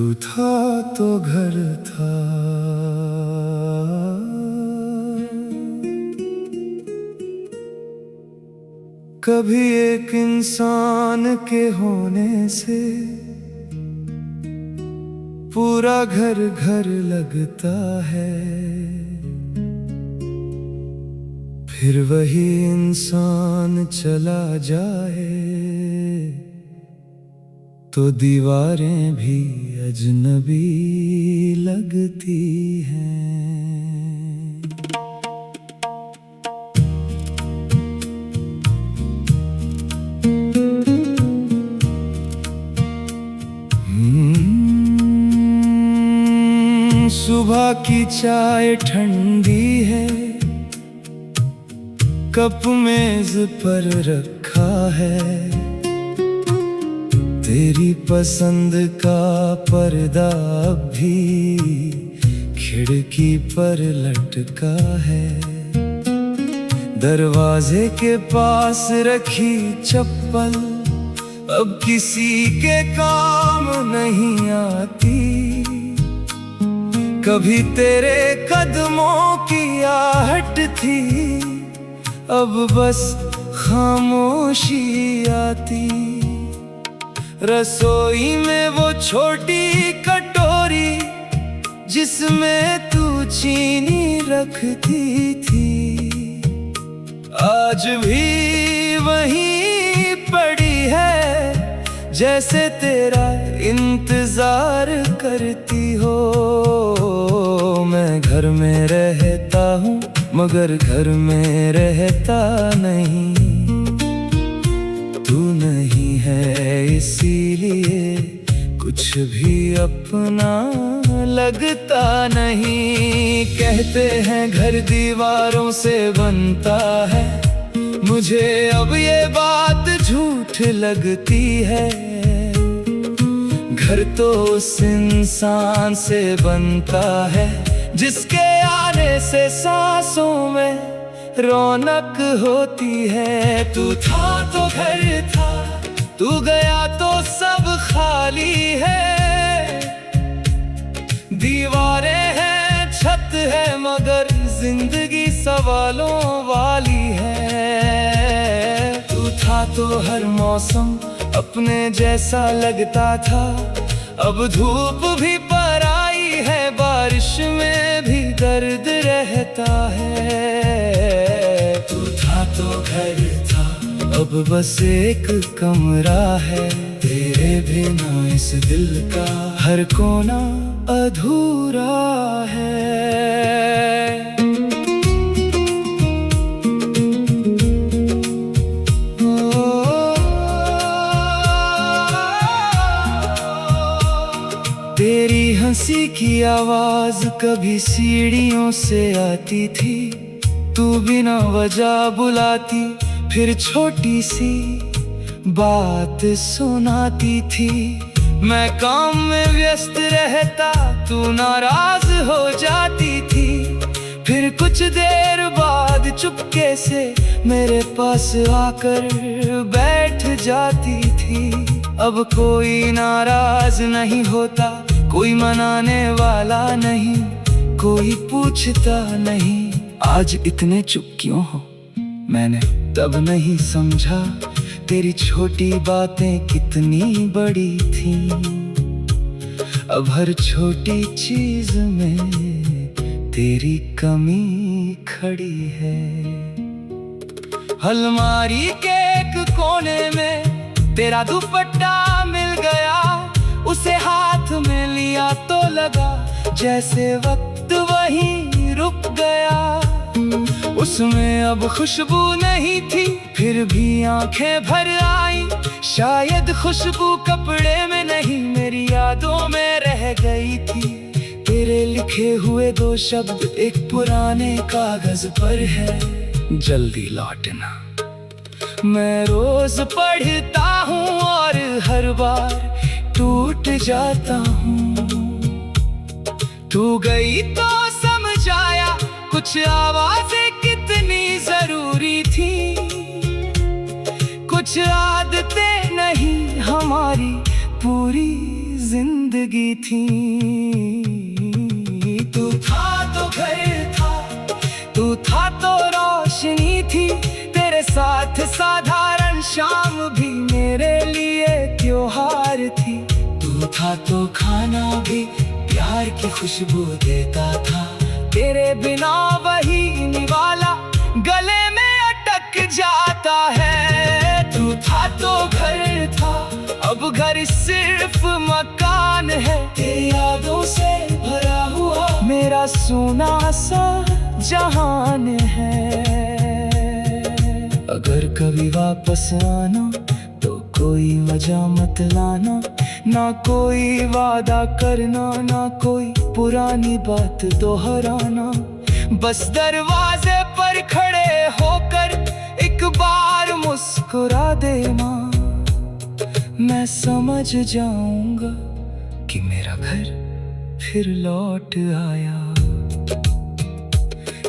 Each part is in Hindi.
तू था तो घर था, कभी एक इंसान के होने से पूरा घर घर लगता है। फिर वही इंसान चला जाए तो दीवारें भी अजनबी लगती हैं। सुबह की चाय ठंडी है, कप मेज पर रखा है। तेरी पसंद का पर्दा भी खिड़की पर लटका है। दरवाजे के पास रखी चप्पल अब किसी के काम नहीं आती। कभी तेरे कदमों की आहट थी, अब बस खामोशी आती। रसोई में वो छोटी कटोरी जिसमें तू चीनी रखती थी, आज भी वहीं पड़ी है जैसे तेरा इंतजार करती हो। मैं घर में रहता हूँ मगर घर में रहता नहीं। तू नहीं है इसीलिए कुछ भी अपना लगता नहीं। कहते हैं घर दीवारों से बनता है, मुझे अब ये बात झूठ लगती है। घर तो उस इंसान से बनता है जिसके आने से सांसों में रौनक होती है। तू था तो घर था, तू गया तो सब खाली है। दीवारें हैं, छत है, मगर जिंदगी सवालों वाली है। तू था तो हर मौसम अपने जैसा लगता था, अब धूप भी पर आई है, बारिश में भी दर्द रहता है। तू था तो घर था, अब बस एक कमरा है। तेरे बिना इस दिल का हर कोना अधूरा है। तेरी हंसी की आवाज कभी सीढ़ियों से आती थी, तू बिना वजह बुलाती फिर छोटी सी बात सुनाती थी। मैं काम में व्यस्त रहता, तू नाराज हो जाती थी, फिर कुछ देर बाद चुपके से मेरे पास आकर बैठ जाती थी। अब कोई नाराज नहीं होता, कोई मनाने वाला नहीं, कोई पूछता नहीं आज इतने चुप क्यों हो। मैंने तब नहीं समझा तेरी छोटी बातें कितनी बड़ी थी। अब हर छोटी चीज में तेरी कमी खड़ी है। अलमारी के एक कोने में तेरा दुपट्टा मिल गया, उसे हाथ में लिया तो लगा जैसे वक्त वहीं रुक गया। उसमें अब खुशबू नहीं थी, फिर भी आंखें भर आई। शायद खुशबू कपड़े में नहीं मेरी यादों में रह गई थी। तेरे लिखे हुए दो शब्द एक पुराने कागज पर है, जल्दी लौटना। मैं रोज पढ़ता हूँ और हर बार टूट जाता हूँ। तू गई तो समझ आया कुछ आवाजें कितनी जरूरी थी। कुछ आदतें नहीं हमारी पूरी जिंदगी थी। तू था तो घर था, तू था तो रोशनी थी, तेरे साथ साधारण शाम भी मेरे लिए त्योहार थी। तू था तो खाना भी प्यार की खुशबू देता था, तेरे बिना वही निवाला गले में अटक जाता है। तू था तो घर था, अब घर सिर्फ मकान है, तेरी यादों से भरा हुआ मेरा सोना सा जहान है। अगर कभी वापस आना तो कोई वजह मत लाना, ना कोई वादा करना, ना कोई पुरानी बात दोहराना। बस दरवाजे पर खड़े होकर एक बार मुस्कुरा देना, मैं समझ जाऊंगा कि मेरा घर फिर लौट आया।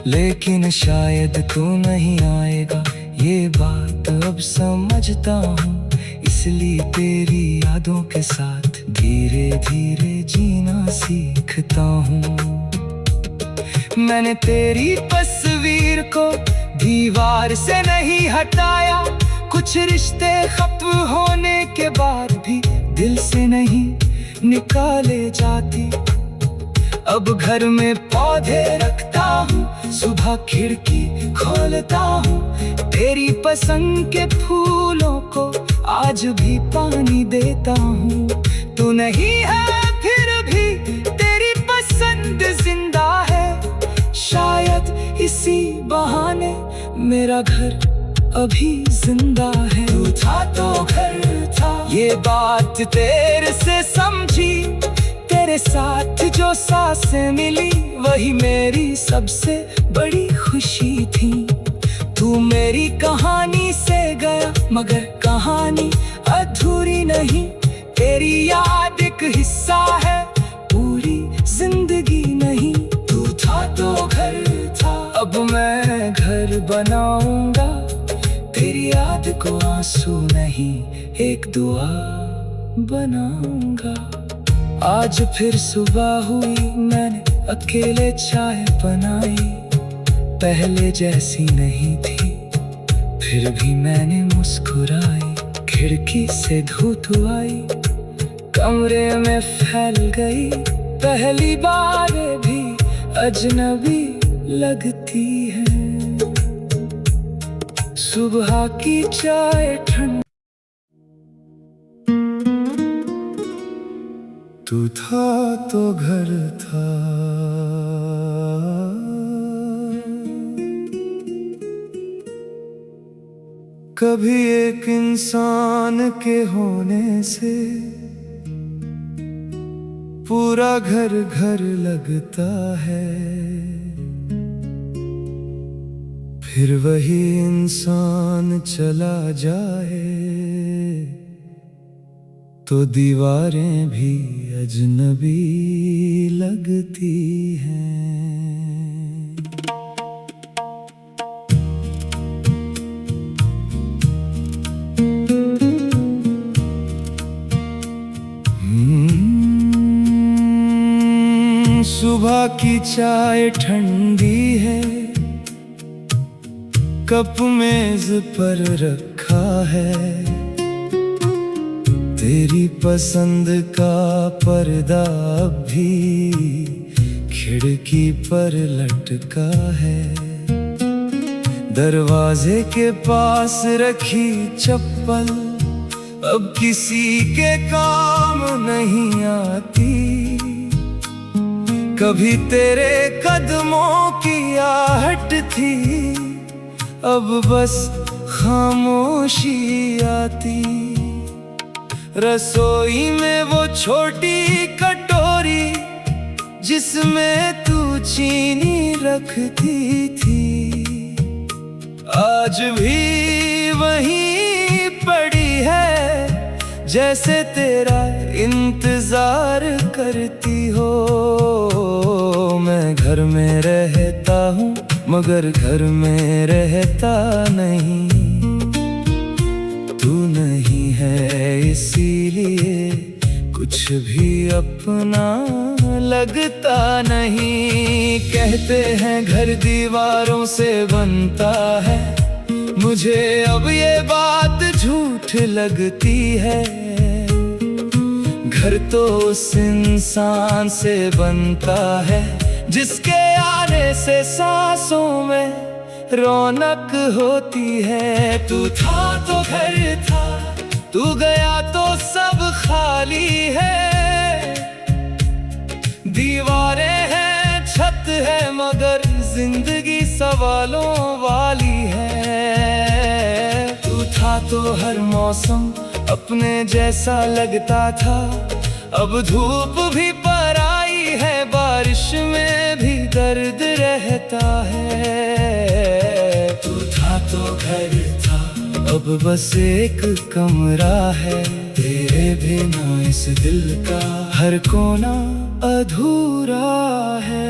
लेकिन शायद तू नहीं आएगा, ये बात अब समझता हूँ, इसलिए तेरी यादों के साथ धीरे धीरे जीना सीखता हूँ। मैंने तेरी तस्वीर को दीवार से नहीं हटाया, कुछ रिश्ते खत्म होने के बाद भी दिल से नहीं निकाले जाती। अब घर में पौधे रखता हूँ, सुबह खिड़की खोलता हूँ, तेरी पसंद के फूलों को आज भी पानी देता हूँ। तू नहीं है फिर भी तेरी पसंद जिंदा है, शायद इसी बहाने मेरा घर अभी जिंदा है। तू था तो घर था, ये बात तेरे से समझी, तेरे साथ जो सांसें मिली वही मेरी सबसे बड़ी खुशी थी। तू मेरी कहानी से गया मगर कहानी अधूरी नहीं, तेरी याद एक हिस्सा है, पूरी जिंदगी नहीं। तू था तो घर था, अब मैं घर बनाऊंगा, तेरी याद को आंसू नहीं एक दुआ बनाऊंगा। आज फिर सुबह हुई, मैंने अकेले चाय बनाई, पहले जैसी नहीं थी फिर भी मैंने मुस्कुराई। खिड़की से धूप आई, कमरे में फैल गई, पहली बार भी अजनबी लगती है। सुबह की चाय ठंडी, तू था तो घर था। कभी एक इंसान के होने से पूरा घर घर लगता है, फिर वही इंसान चला जाए तो दीवारें भी अजनबी लगती हैं। सुबह की चाय ठंडी है, कप मेज पर रखा है, तेरी पसंद का पर्दा भी खिड़की पर लटका है। दरवाजे के पास रखी चप्पल अब किसी के काम नहीं आती। कभी तेरे कदमों की आहट थी, अब बस खामोशी आती। रसोई में वो छोटी कटोरी जिसमें तू चीनी रखती थी, आज भी वहीं पड़ी है जैसे तेरा इंतजार करती हो। मैं घर में रहता हूँ मगर घर में रहता नहीं, तू नहीं है इसीलिए कुछ भी अपना लगता नहीं। कहते हैं घर दीवारों से बनता है, मुझे अब ये बात झूठ लगती है। घर तो उस इंसान से बनता है जिसके आने से सांसों में रौनक होती है। तू था तो घर था, तू गया तो सब खाली है। दीवारें हैं, छत है, मगर जिंदगी सवालों वाली है। तू था तो हर मौसम अपने जैसा लगता था, अब धूप भी पर आई है, बारिश में भी दर्द रहता है। तू था तो घर था, अब बस एक कमरा है। तेरे बिना इस दिल का हर कोना अधूरा है।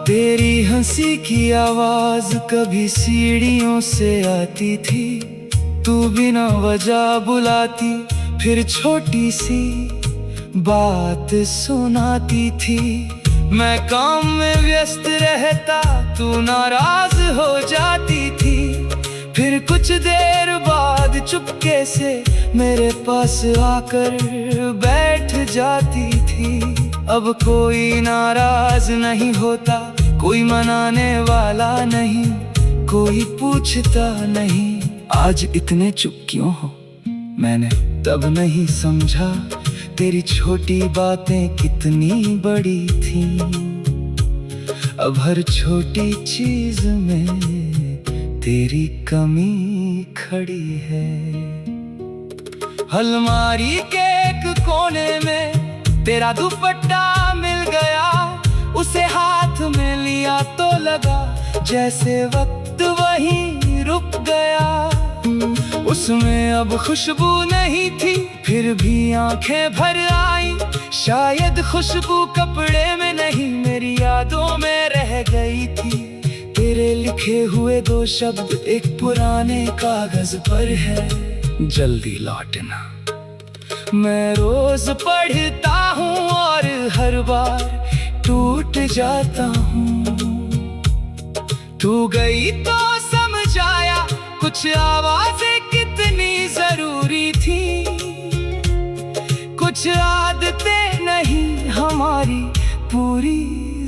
तेरी हंसी की आवाज कभी सीढ़ियों से आती थी, तू बिना वजह बुलाती फिर छोटी सी बात सुनाती थी। मैं काम में व्यस्त रहता, तू नाराज हो जाती थी, फिर कुछ देर बाद चुपके से मेरे पास आकर बैठ जाती थी। अब कोई नाराज नहीं होता, कोई मनाने वाला नहीं, कोई पूछता नहीं आज इतने चुप क्यों हो। मैंने तब नहीं समझा तेरी छोटी बातें कितनी बड़ी थी। अब हर छोटी चीज में तेरी कमी खड़ी है। अलमारी के एक कोने में तेरा दुपट्टा मिल गया, उसे हाथ में लिया तो लगा जैसे वक्त वहीं रुक गया। उसमें अब खुशबू नहीं थी, फिर भी आंखें भर आई। शायद खुशबू कपड़े में नहीं, मेरी यादों में रह गई थी। तेरे लिखे हुए दो शब्द एक पुराने कागज पर है, जल्दी लौटना। मैं रोज पढ़ता हूँ और हर बार टूट जाता हूँ। तू गई तो समझ आया कुछ आवाजें कितनी जरूरी थी। कुछ आदतें नहीं, हमारी पूरी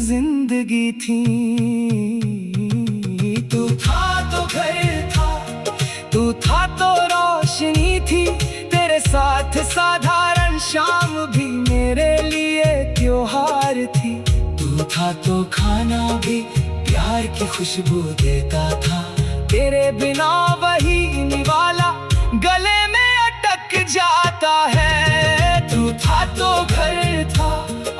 जिंदगी थी। तू था तो घर था, तू था तो रोशनी थी। तेरे साथ साधारण शाम भी मेरे लिए त्योहार थी। तू था तो खाना भी प्यार की खुशबू देता था। तेरे बिना वही निवाला गले में अटक जाता है। तू था तो घर था,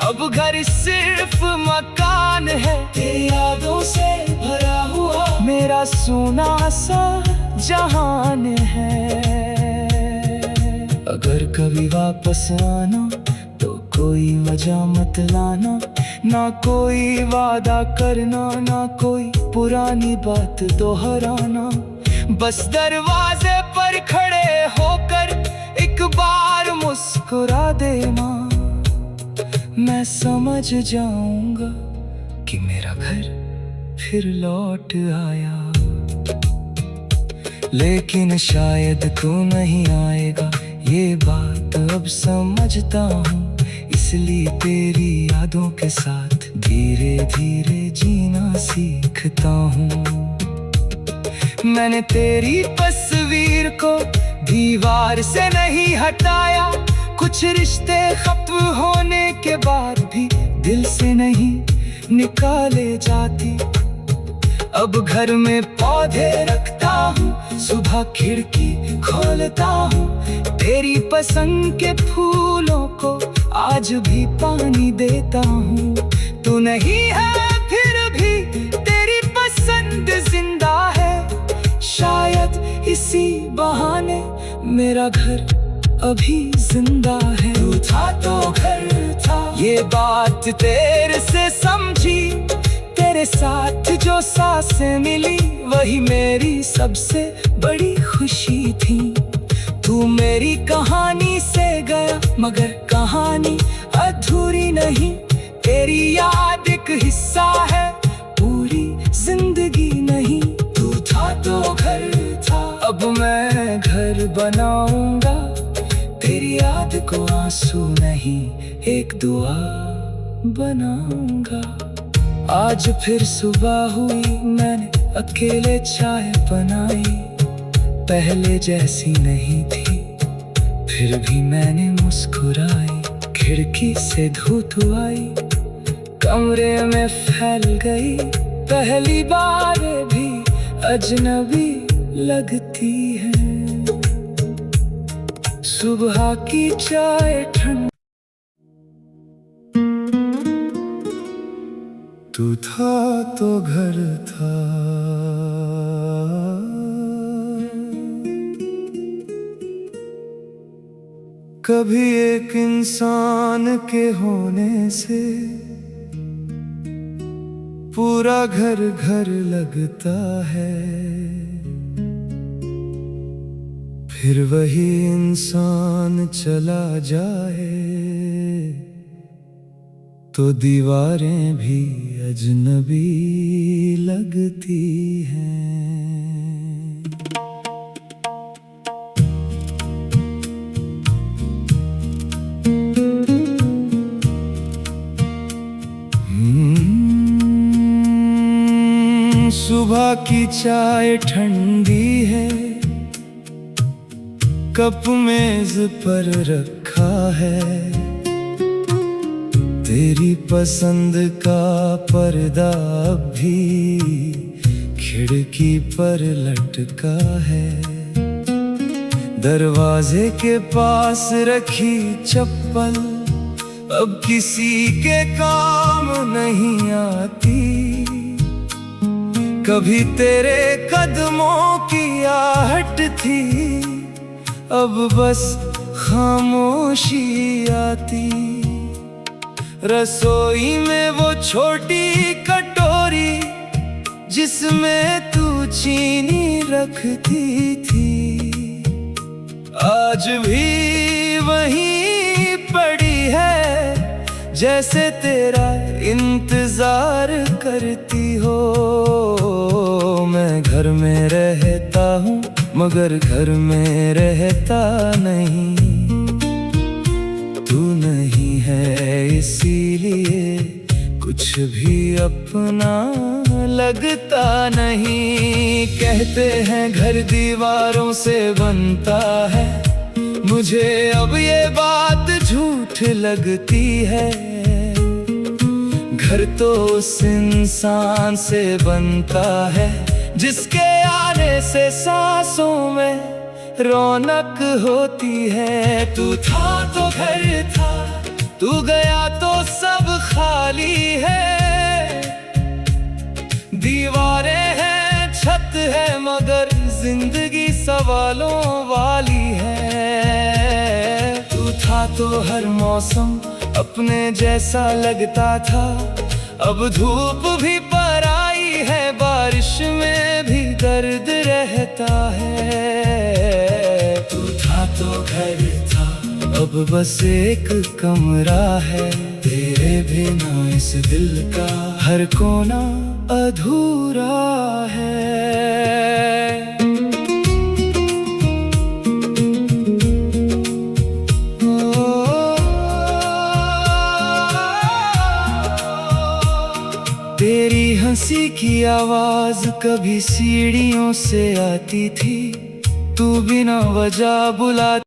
अब घर सिर्फ मकान है। तेरी यादों से भरा हुआ मेरा सोना सा जहान है। अगर कभी वापस आना तो कोई वजह मत लाना, ना कोई वादा करना, ना कोई पुरानी बात दोहराना। बस दरवाजे पर खड़े होकर एक बार मुस्कुरा देना। मैं समझ जाऊंगा कि मेरा घर फिर लौट आया। लेकिन शायद तू नहीं आएगा, ये बात अब समझता हूँ। इसलिए तेरी यादों के साथ धीरे धीरे जीना सीखता हूँ। मैंने तेरी तस्वीर को दीवार से नहीं हटाया। कुछ रिश्ते खत्म होने के बाद भी दिल से नहीं निकाले जाती। अब घर में पौधे रखता हूँ, सुबह खिड़की खोलता हूँ। तेरी पसंद के फूलों को आज भी पानी देता हूँ। तू नहीं है फिर भी तेरी पसंद जिंदा है। शायद इसी बहाने मेरा घर अभी जिंदा है। तू था तो घर था, ये बात तेरे से समझी। तेरे साथ जो सांसें मिली वही मेरी सबसे बड़ी खुशी थी। तू मेरी कहानी से गया मगर कहानी अधूरी नहीं। तेरी याद एक हिस्सा है, पूरी जिंदगी नहीं। तू था तो घर था, अब मैं घर बनाऊंगा। तेरी याद को आंसू नहीं, एक दुआ बनाऊंगा। आज फिर सुबह हुई, मैंने अकेले चाय बनाई। पहले जैसी नहीं थी, फिर भी मैंने मुस्कुराई। खिड़की से धूप आई, कमरे में फैल गई। पहली बार भी अजनबी लगती है। सुबह की चाय ठंडी। तू था तो घर था, कभी एक इंसान के होने से पूरा घर घर लगता है। फिर वही इंसान चला जाए तो दीवारें भी अजनबी लगती हैं। सुबह की चाय ठंडी है, कप मेज पर रखा है। तेरी पसंद का पर्दा भी खिड़की पर लटका है। दरवाजे के पास रखी चप्पल अब किसी के काम नहीं आती। कभी तेरे कदमों की आहट थी, अब बस खामोशी आती। रसोई में वो छोटी कटोरी जिसमें तू चीनी रखती थी, आज भी वहीं पड़ी है, जैसे तेरा इंतजार करती हो। मैं घर में रहता हूँ मगर घर में रहता नहीं। तू नहीं है इसीलिए कुछ भी अपना लगता नहीं। कहते हैं घर दीवारों से बनता है, मुझे अब ये बात झूठ लगती है। घर तो उस इंसान से बनता है जिसके आने से सांसों में रौनक होती है। तू था तो घर था, तू गया तो सब खाली है। दीवारें हैं, छत है, मगर जिंदगी सवालों वाली है। तू था तो हर मौसम अपने जैसा लगता था, अब धूप भी पराई है, बारिश में भी दर्द रहता है। तू था तो घर था, अब बस एक कमरा है। तेरे बिना इस दिल का हर कोना अधूरा है। तेरी हंसी की आवाज कभी सीढ़ियों से आती थी, तू बिना वजह बुला